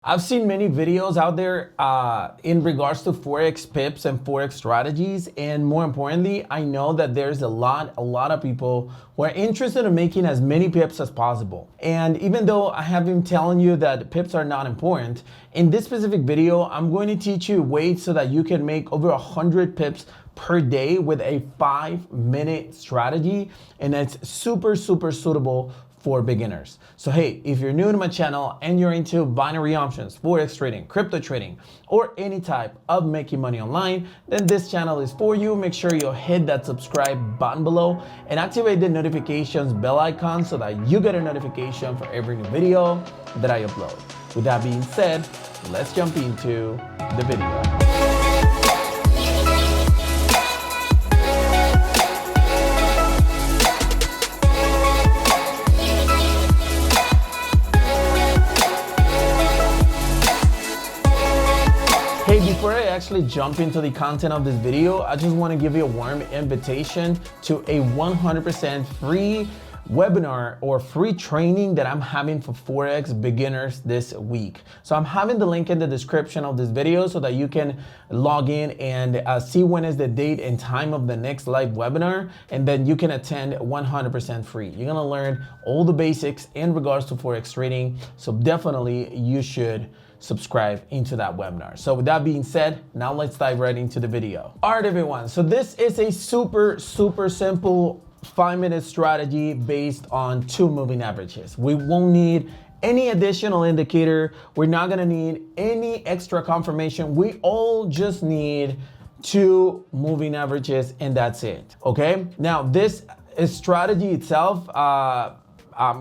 I've seen many videos out there in regards to Forex pips and Forex strategies. And more importantly, I know that there's a lot of people who are interested in making as many pips as possible. And even though I have been telling you that pips are not important, in this specific video, I'm going to teach you ways so that you can make over 100 pips per day with a 5-minute strategy. And it's super suitable for beginners. So hey, if you're new to my channel and you're into binary options, Forex trading, crypto trading, or any type of making money online, then this channel is for you. Make sure you hit that subscribe button below and activate the notifications bell icon so that you get a notification for every new video that I upload. With that being said, let's jump into the video. Hey, before I actually jump into the content of this video, I just want to give you a warm invitation to a 100% free webinar or free training that I'm having for Forex beginners this week. So I'm having the link in the description of this video so that you can log in and see when is the date and time of the next live webinar, and then you can attend 100% free. You're gonna learn all the basics in regards to Forex trading, so definitely you should subscribe into that webinar. So with that being said, now let's dive right into the video. All right, everyone. So this is a super simple 5-minute strategy based on 2 moving averages. We won't need any additional indicator. We're not gonna need any extra confirmation. We all just need 2 moving averages and that's it, okay? Now this strategy itself,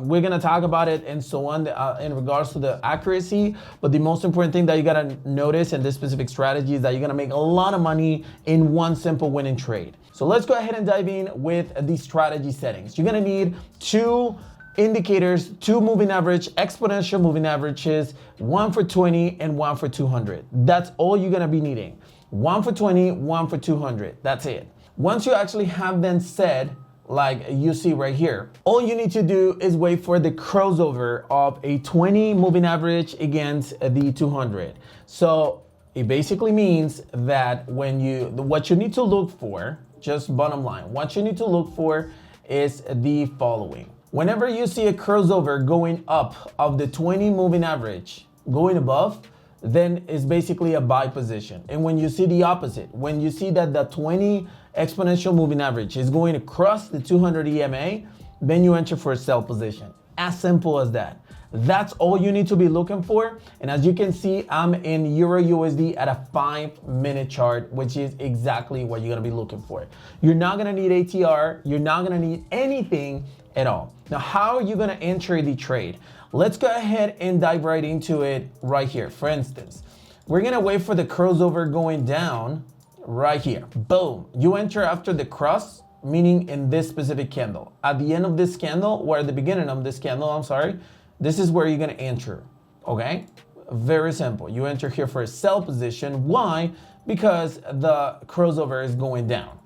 we're gonna talk about it and so on in regards to the accuracy, but the most important thing that you gotta notice in this specific strategy is that you're gonna make a lot of money in one simple winning trade. So let's go ahead and dive in with the strategy settings. You're gonna need 2 indicators, 2 moving average, exponential moving averages, 1 for 20 and 1 for 200. That's all you're gonna be needing. 1 for 20, 1 for 200, that's it. Once you actually have them set, like you see right here, all you need to do is wait for the crossover of a 20 moving average against the 200. So it basically means that what you need to look for, just bottom line, what you need to look for is the following. Whenever you see a crossover going up of the 20 moving average going above, then it's basically a buy position. And when you see the opposite, when you see that the 20 exponential moving average is going across the 200 EMA, then you enter for a sell position. As simple as that. That's all you need to be looking for. And as you can see, I'm in Euro USD at a 5-minute chart, which is exactly what you're gonna be looking for. You're not gonna need ATR. You're not gonna need anything at all. Now, how are you gonna enter the trade? Let's go ahead and dive right into it right here. For instance, we're gonna wait for the crossover going down right here. Boom. You enter after the cross, meaning in this specific candle. At the end of this candle, or at the beginning of this candle, I'm sorry, this is where you're gonna enter, okay? Very simple. You enter here for a sell position. Why? Because the crossover is going down,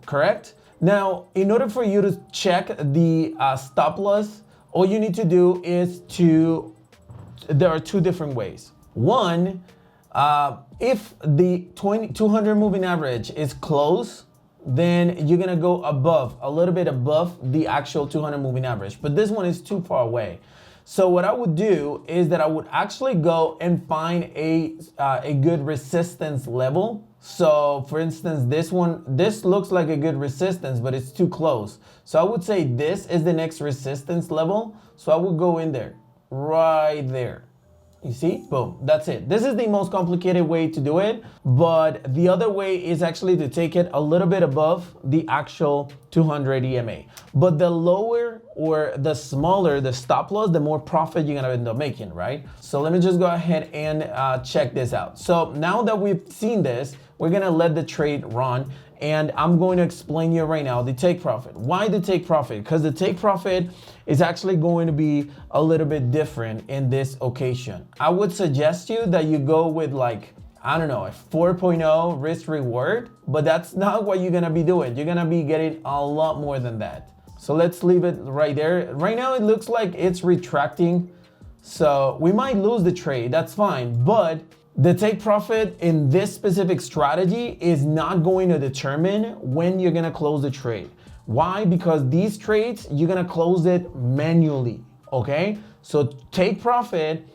correct? Now, in order for you to check the stop loss, all you need to do is there are 2 different ways. One, if the 200 moving average is close, then you're gonna go above, a little bit above the actual 200 moving average. But this one is too far away. So what I would do is that I would actually go and find a good resistance level. So for instance, this looks like a good resistance, but it's too close. So I would say this is the next resistance level. So I would go in there, right there. You see, boom, that's it. This is the most complicated way to do it, but the other way is actually to take it a little bit above the actual 200 EMA. But the lower or the smaller the stop loss, the more profit you're gonna end up making, right? So let me just go ahead and check this out. So now that we've seen this, we're gonna let the trade run. And I'm going to explain you right now the take profit. Why the take profit? Because the take profit is actually going to be a little bit different in this occasion. I would suggest you that you go with like, I don't know, a 4.0 risk reward, but that's not what you're gonna be doing. You're gonna be getting a lot more than that. So let's leave it right there. Right now it looks like it's retracting So we might lose the trade, that's fine, but the take profit in this specific strategy is not going to determine when you're gonna close the trade. Why? Because these trades, you're gonna close it manually, okay? So take profit,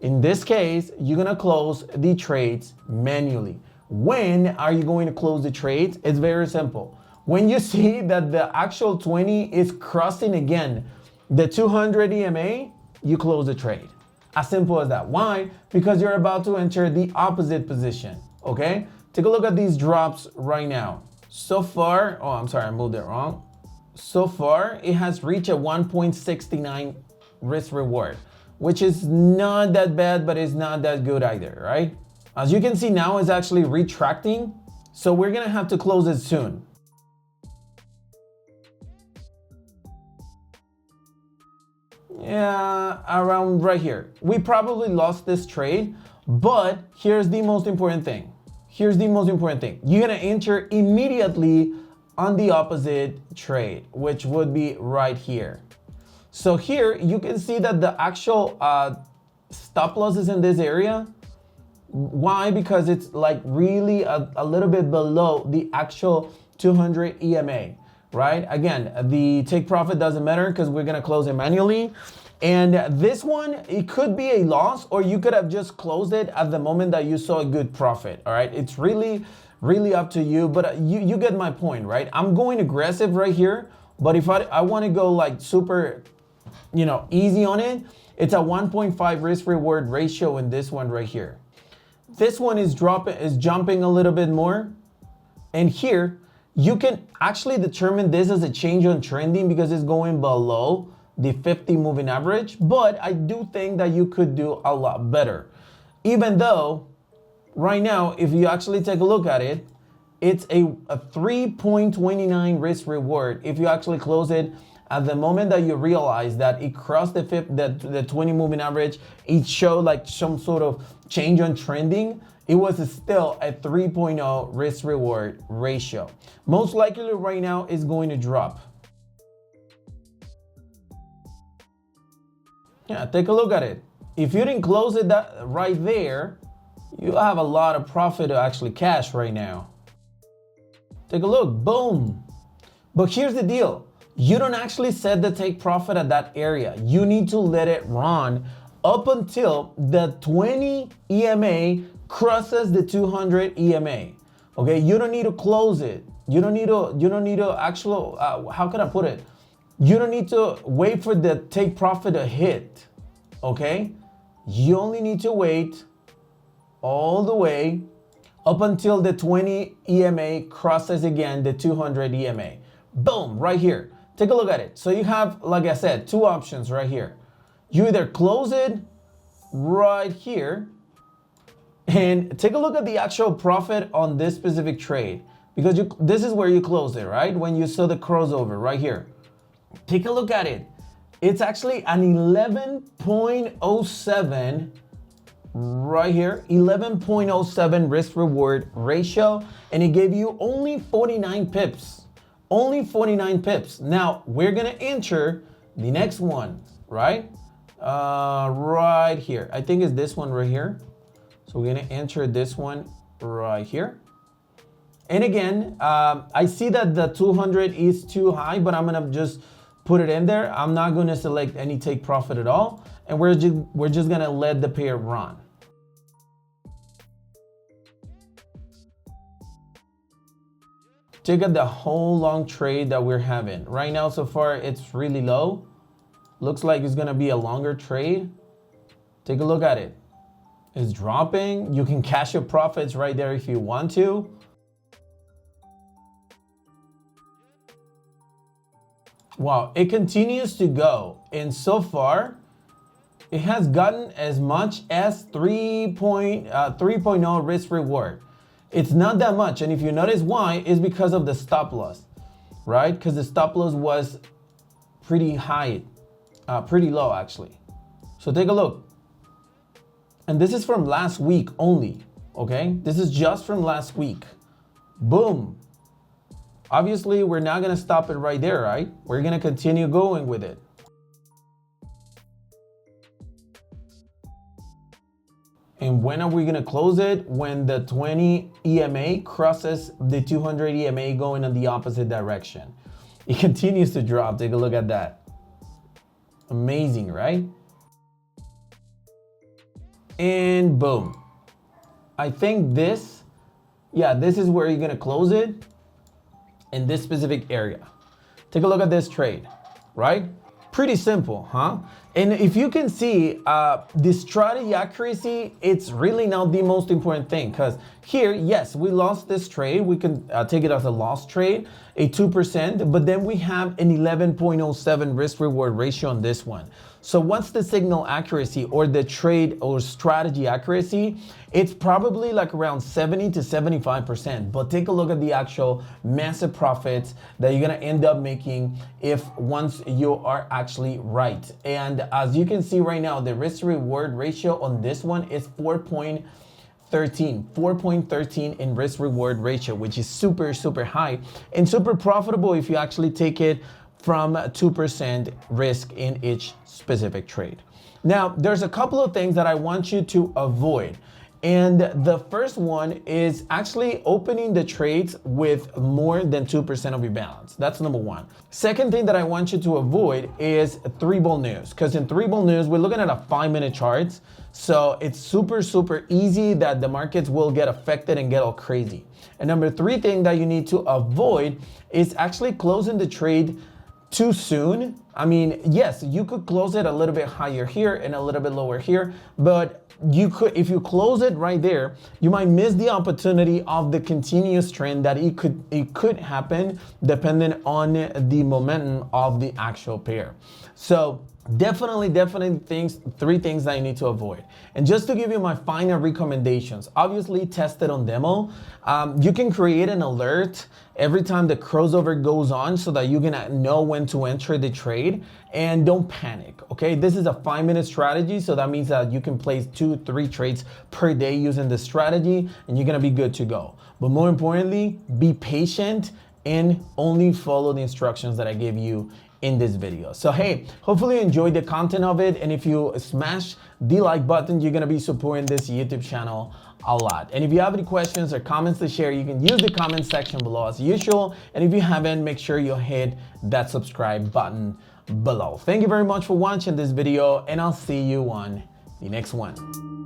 in this case, you're gonna close the trades manually. When are you going to close the trades? It's very simple. When you see that the actual 20 is crossing again the 200 EMA, you close the trade. As simple as that. Why? Because you're about to enter the opposite position, okay? Take a look at these drops right now. So far, oh, I'm sorry, I moved it wrong. So far, it has reached a 1.69 risk reward, which is not that bad, but it's not that good either, right? As you can see now, it's actually retracting. So we're gonna have to close it soon. Yeah, around right here. We probably lost this trade, but here's the most important thing. Here's the most important thing. You're gonna enter immediately on the opposite trade, which would be right here. So here you can see that the actual stop loss is in this area. Why? Because it's like really a little bit below the actual 200 EMA, right? Again, the take profit doesn't matter because we're gonna close it manually. And this one, it could be a loss, or you could have just closed it at the moment that you saw a good profit, all right? It's really up to you, but you get my point, right? I'm going aggressive right here, but if I wanna go like super, easy on it, it's a 1.5 risk reward ratio in this one right here. This one is jumping a little bit more. And here, you can actually determine this as a change on trending because it's going below the 50 moving average. But I do think that you could do a lot better. Even though right now, if you actually take a look at it, it's a 3.29 risk reward. If you actually close it at the moment that you realize that it crossed the 20 moving average, it showed like some sort of change on trending, it was still a 3.0 risk reward ratio. Most likely right now it's going to drop. Yeah, take a look at it. If you didn't close it right there, you have a lot of profit to actually cash right now. Take a look, boom. But here's the deal. You don't actually set the take profit at that area. You need to let it run up until the 20 EMA crosses the 200 EMA. Okay, you don't need to close it. You don't need to actually, how can I put it? You don't need to wait for the take profit to hit, okay? You only need to wait all the way up until the 20 EMA crosses again the 200 EMA. Boom, right here. Take a look at it. So you have, like I said, two options right here. You either close it right here and take a look at the actual profit on this specific trade, because this is where you close it, right? When you saw the crossover right here. Take a look at it. It's actually an 11.07 right here, 11.07 risk reward ratio, and it gave you only 49 pips. Only 49 pips. Now we're gonna enter the next one, right? Right here. I think it's this one right here. So we're gonna enter this one right here. And again, I see that the 200 is too high, but I'm gonna just put it in there. I'm not gonna select any take profit at all. And we're just gonna let the pair run. Check out the whole long trade that we're having. Right now, so far, it's really low. Looks like it's gonna be a longer trade. Take a look at it. It's dropping. You can cash your profits right there if you want to. Wow, it continues to go. And so far, it has gotten as much as 3.0 risk reward. It's not that much. And if you notice why, it's because of the stop loss, right? Because the stop loss was pretty high, pretty low actually. So take a look. And this is from last week only, okay? This is just from last week. Boom. Obviously, we're not gonna stop it right there, right? We're gonna continue going with it. And when are we gonna close it? When the 20 EMA crosses the 200 EMA going in the opposite direction. It continues to drop. Take a look at that. Amazing, right? And boom. I think this is where you're gonna close it in this specific area. Take a look at this trade, right? Pretty simple, huh? And if you can see, the strategy accuracy, it's really now the most important thing, because here, yes, we lost this trade. We can take it as a loss trade, a 2%, but then we have an 11.07 risk reward ratio on this one. So what's the signal accuracy or the trade or strategy accuracy? It's probably like around 70 to 75%, but take a look at the actual massive profits that you're gonna end up making if once you are actually right. And as you can see right now, the risk reward ratio on this one is 4.13 in risk reward ratio, which is super, super high and super profitable if you actually take it from 2% risk in each specific trade. Now, there's a couple of things that I want you to avoid. And the first one is actually opening the trades with more than 2% of your balance. That's number one. Second thing that I want you to avoid is 3-ball news, because in 3-ball news, we're looking at a 5-minute charts. So it's super, super easy that the markets will get affected and get all crazy. And number 3 thing that you need to avoid is actually closing the trade too soon. I mean, yes, you could close it a little bit higher here and a little bit lower here, but you could, if you close it right there, you might miss the opportunity of the continuous trend that it could happen depending on the momentum of the actual pair. So definitely 3 things that you need to avoid. And just to give you my final recommendations, obviously test it on demo. You can create an alert every time the crossover goes on so that you can know when to enter the trade, and don't panic, okay? This is a 5-minute strategy, so that means that you can place 2-3 trades per day using this strategy and you're gonna be good to go. But more importantly, be patient and only follow the instructions that I gave you in this video. So hey, hopefully you enjoyed the content of it, and if you smash the like button, you're gonna be supporting this YouTube channel a lot. And if you have any questions or comments to share, you can use the comment section below as usual. And if you haven't, make sure you hit that subscribe button below. Thank you very much for watching this video, and I'll see you on the next one.